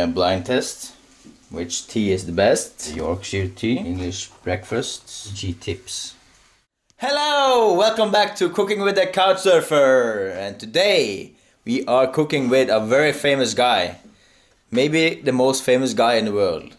a blind test. Which tea is the best? Yorkshire tea, English breakfast, G tips. Hello! Welcome back to Cooking with the Couchsurfer. And today we are cooking with a very famous guy. Maybe the most famous guy in the world.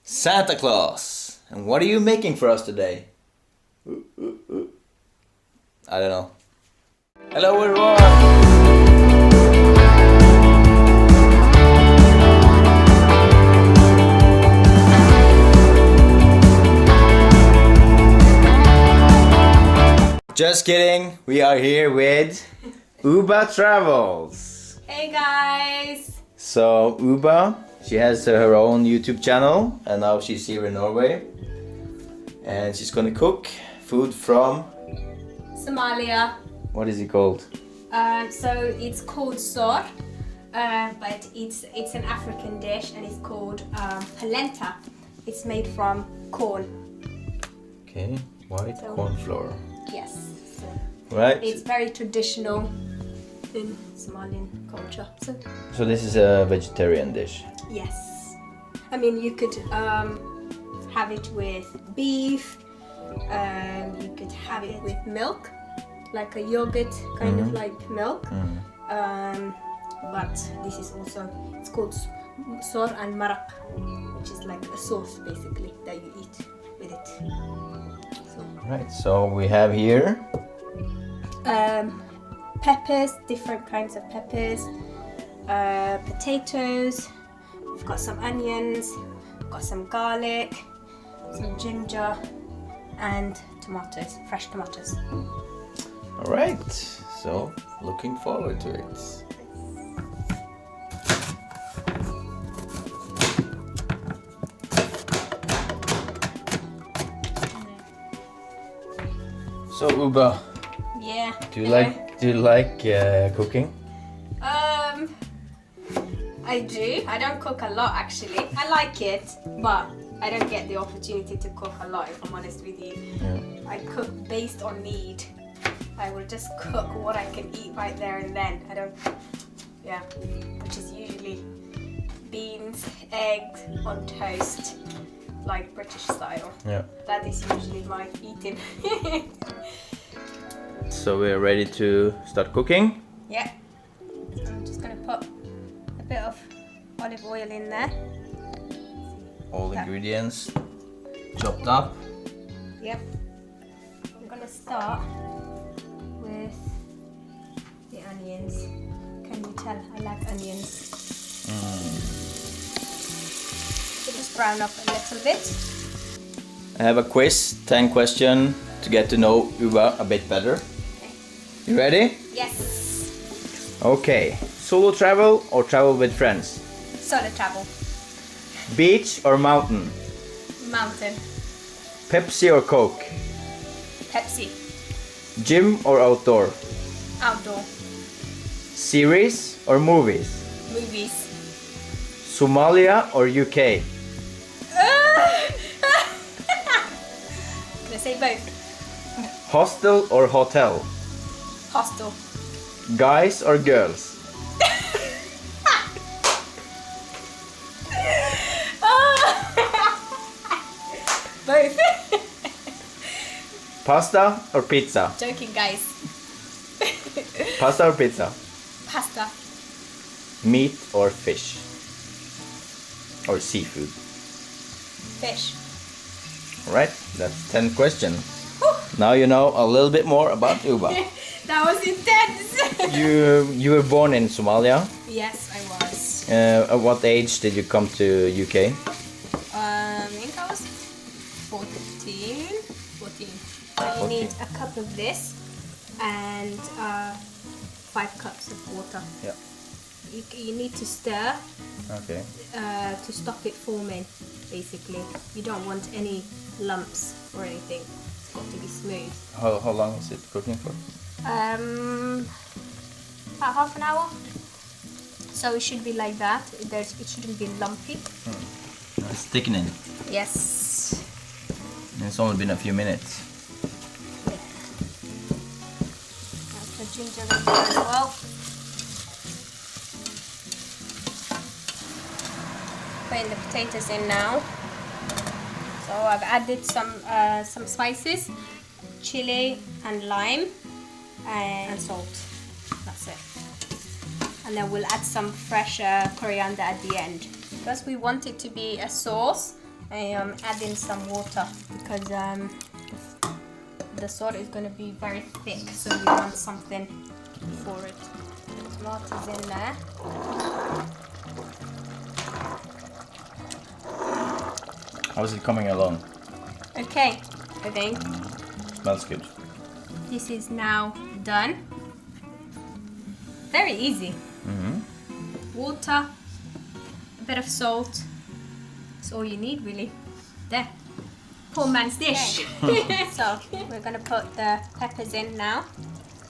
Santa Claus. And what are you making for us today? I don't know. Hello everyone! Just kidding, we are here with Ubah Travels. Hey guys! So Ubah, she has her own YouTube channel and now she's here in Norway. And she's gonna cook food from... Somalia. What is it called? So it's called Soor, but it's an African dish and it's called polenta. It's made from corn. Okay, white corn flour. Yes. So Right. it's very traditional in Somalian culture. So this is a vegetarian dish. Yes. I mean, you could have it with beef. You could have it with milk, like a yogurt kind of like milk. But this is also, it's called soor and marak, which is like a sauce basically that you eat with it. Right, so we have here Peppers, different kinds of peppers, potatoes, we've got some onions, we've got some garlic, some ginger, and tomatoes, fresh tomatoes. All right, so looking forward to it. So Ubah, Yeah. do you like cooking? I do. I don't cook a lot actually. I like it, but I don't get the opportunity to cook a lot if I'm honest with you. Yeah. I cook based on need. I will just cook what I can eat right there and then. I don't, which is usually beans, eggs on toast, like British style. Yeah. That is usually my eating. So we're ready to start cooking. Yeah. So I'm just gonna put a bit of olive oil in there. All ingredients chopped up. Yep. I'm gonna start with the onions. Can you tell I like onions? So just brown up a little bit. I have a quiz, 10 question to get to know Ubah a bit better. You ready? Yes. Okay. Solo travel or travel with friends? Solo travel. Beach or mountain? Mountain. Pepsi or Coke? Pepsi. Gym or outdoor? Outdoor. Series or movies? Movies. Somalia or UK? Let's say both. Hostel or hotel? Hostel. Guys or girls? Both. Pasta or pizza? Joking, guys. Pasta or pizza? Pasta. Meat or fish? Or seafood? Fish. Alright, that's 10 questions. Now you know a little bit more about Ubah. That was intense. You were born in Somalia. Yes, I was. At what age did you come to UK? I think I was 14. So you need a cup of this and 5 cups of water. Yeah. You need to stir Okay. to stop it forming, basically. You don't want any lumps or anything. It's got to be smooth. How long is it cooking for? About half an hour. So it should be like that. It shouldn't be lumpy. It's thickening. Yes. It's only been a few minutes. Yeah. That's the ginger in there as well. Putting the potatoes in now. So I've added some spices, chili and lime, and salt. That's it. And then we'll add some fresh coriander at the end. Because we want it to be a sauce, I am adding some water because the sauce is going to be very thick, so we want something for it. Tomatoes in there. How's it coming along? Okay, I think Smells good. this is now done. Very easy. Water, a bit of salt. That's all you need, really. There. Poor man's dish. So we're gonna put the peppers in now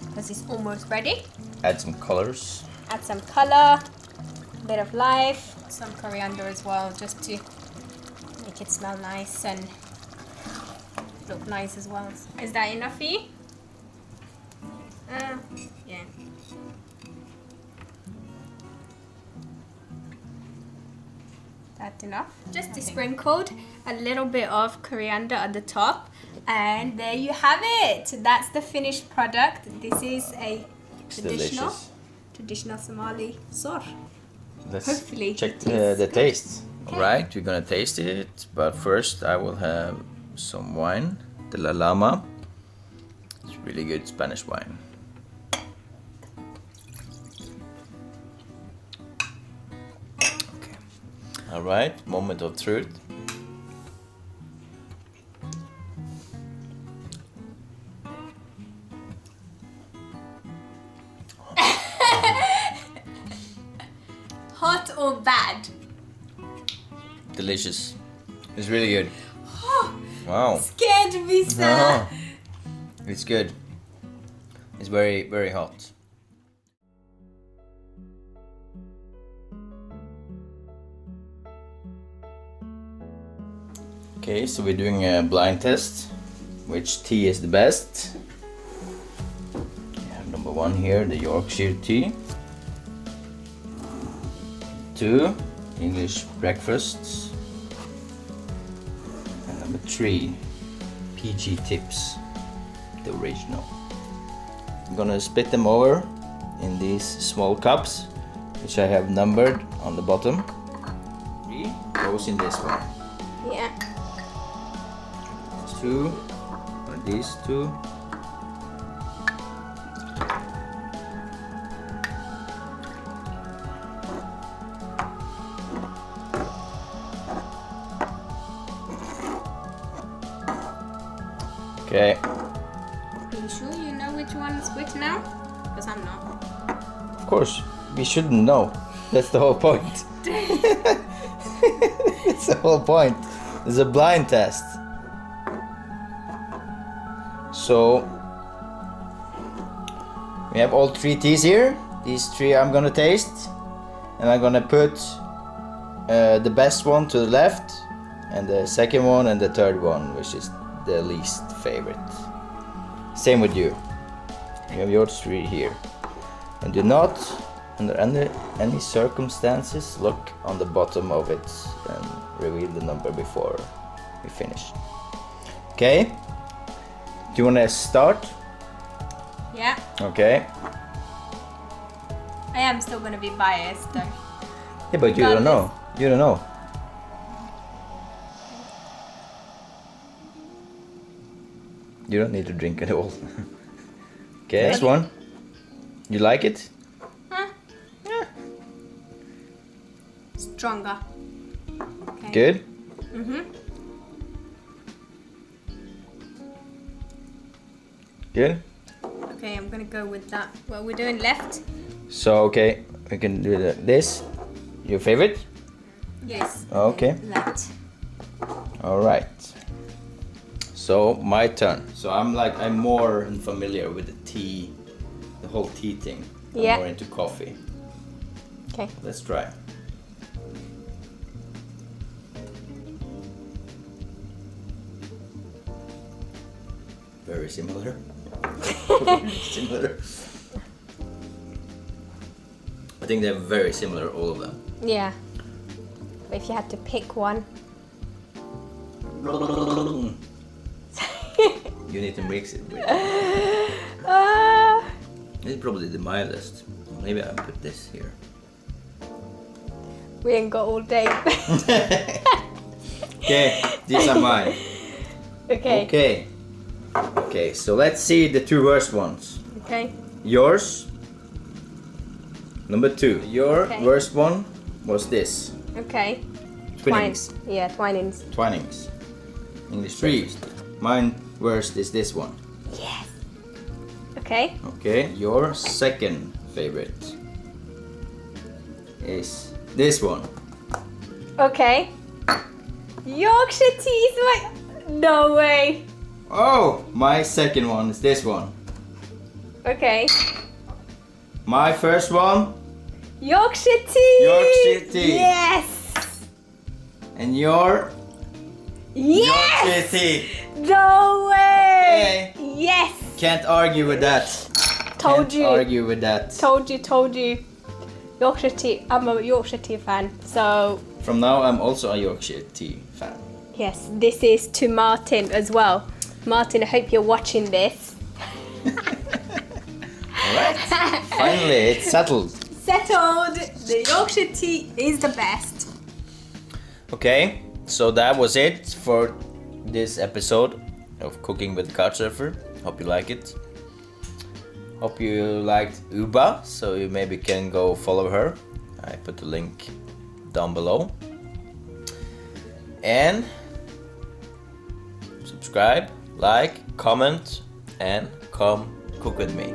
because it's almost ready. Add some colors. Add some color, a bit of life, some coriander as well, just to make it smell nice and look nice as well. Is that enough for you? Yeah. That's enough. Just sprinkled a little bit of coriander at the top, and there you have it. That's the finished product. This is a It's delicious. traditional Somali soor. Let's Hopefully check it tastes the good. taste. Alright, we're gonna taste it, but first I will have some wine, de la Lama. It's really good Spanish wine. Okay. Alright, moment of truth. Hot or bad? Delicious. It's really good. Wow. Scared me, sir. No. It's good. It's very, very hot. Okay, so we're doing a blind test. Which tea is the best? We have number 1 here, the Yorkshire tea. 2, English breakfasts. And number 3, PG tips, the original. I'm gonna split them over in these small cups, which I have numbered on the bottom. 3 goes in this one. Yeah. 2 are these 2. Okay. Are you sure you know which one's which now? Because I'm not. Of course, we shouldn't know. That's the whole point. That's the whole point. It's a blind test. So we have all 3 teas here. These 3 I'm gonna taste, and I'm gonna put the best one to the left, and the second one, and the third one, which is the least favorite. Same with you. You have yours 3 here. And do not, under any circumstances, look on the bottom of it and reveal the number before we finish. Okay? Do you want to start? Yeah. Okay. I am still gonna be biased though. Yeah, but you don't know. You don't know. You don't need to drink it all. Okay, next one. You like it? Huh? Yeah. Stronger. Okay. Good? Good? Okay, I'm gonna go with that. What we're doing left? So, okay, we can do this. Your favorite? Yes. Okay. That. Alright. So, my turn. So, I'm more familiar with the tea, the whole tea thing. I'm Yeah. more into coffee. Okay. Let's try. Very similar. Similar. I think they're very similar, all of them. Yeah. If you had to pick one. You need to mix it with. This is probably the mildest. Maybe I'll put this here. We ain't got all day. Okay, these are mine. Okay. Okay, so let's see the two worst ones. Okay. Yours, number 2. Your Okay. worst one was this. Okay. Twinings. Yeah, Twinings. Twinings. English 3. Mine worst is this one. Yes. Okay. Okay, your second favorite is this one. Okay. Yorkshire tea is my... No way. Oh, my second one is this one. Okay. My first one, Yorkshire tea. Yorkshire tea. Yes. and your Yes. Yorkshire tea. No way. Okay. Yes. Can't argue with that. Told Can't you. argue with that. Told you. Yorkshire tea. I'm a Yorkshire tea fan. So From now, I'm also a Yorkshire tea fan. yes, this is to Martin as well. Martin, I hope you're watching this. Alright, finally it's settled. Settled. The Yorkshire tea is the best. Okay, so that was it for this episode of Cooking with Couchsurfer. Hope you like it. Hope you liked Ubah, so you maybe can go follow her. I put the link down below. And subscribe, like, comment, and come cook with me.